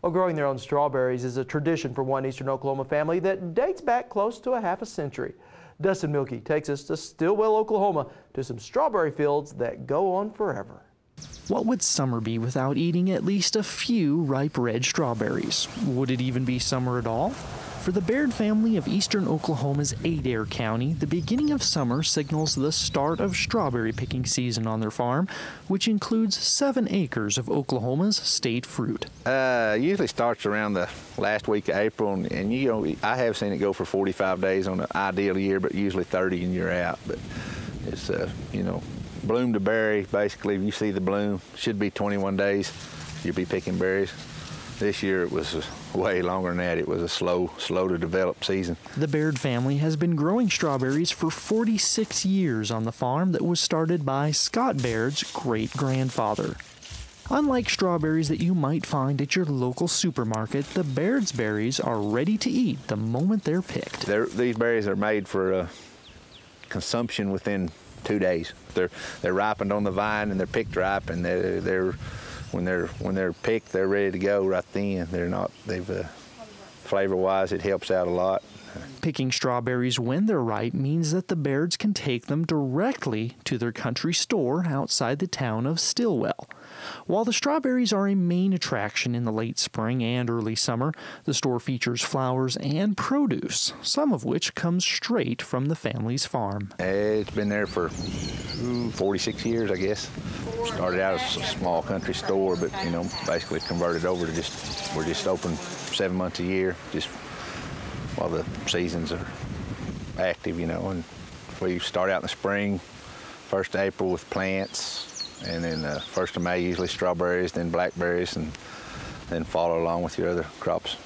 Well, growing their own strawberries is a tradition for one Eastern Oklahoma family that dates back close to a half a century. Dustin Milkey takes us to Stillwell, Oklahoma, to some strawberry fields that go on forever. What would summer be without eating at least a few ripe red strawberries? Would it even be summer at all? For the Baird family of eastern Oklahoma's Adair County, the beginning of summer signals the start of strawberry picking season on their farm, which includes 7 acres of Oklahoma's state fruit. Usually starts around the last week of April, and you know, I have seen it go for 45 days on an ideal year, but usually 30 and you're out. But it's, you know, bloom to berry, basically. You see the bloom, should be 21 days, you'll be picking berries. This year it was way longer than that. It was a slow to develop season. The Baird family has been growing strawberries for 46 years on the farm that was started by Scott Baird's great-grandfather. Unlike strawberries that you might find at your local supermarket, the Baird's berries are ready to eat the moment they're picked. These berries are made for consumption within 2 days. They're ripened on the vine and they're picked ripe, and when they're picked, they're ready to go right then. Flavor-wise, it helps out a lot. Picking strawberries when they're ripe means that the Bairds can take them directly to their country store outside the town of Stillwell. While the strawberries are a main attraction in the late spring and early summer, the store features flowers and produce, some of which comes straight from the family's farm. It's been there for 46 years, I guess. Started out as a small country store, but you know, basically converted over to we're just open 7 months a year, just while the seasons are active, you know. And we start out in the spring, 1st of April with plants, and then 1st of May usually strawberries, then blackberries, and then follow along with your other crops.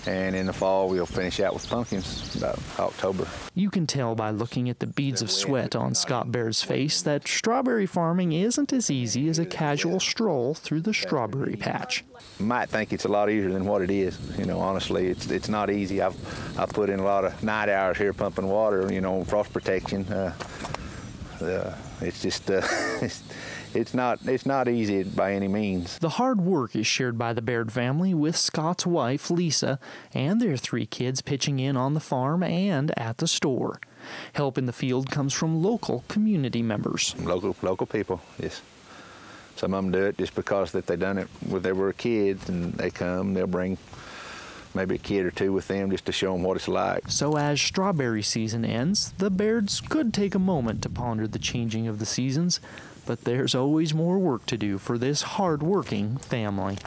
And in the fall, we'll finish out with pumpkins about October. You can tell by looking at the beads of sweat on Scott Baird's face that strawberry farming isn't as easy as a casual stroll through the strawberry patch. You might think it's a lot easier than what it is. You know, honestly, it's not easy. I've put in a lot of night hours here pumping water, you know, frost protection. It's just, it's not easy by any means. The hard work is shared by the Baird family with Scott's wife, Lisa, and their 3 kids pitching in on the farm and at the store. Help in the field comes from local community members. Local people, yes. Some of them do it just because that they done it when they were kids, and they come, they'll bring maybe a kid or 2 with them just to show them what it's like. So as strawberry season ends, the Bairds could take a moment to ponder the changing of the seasons, but there's always more work to do for this hard-working family.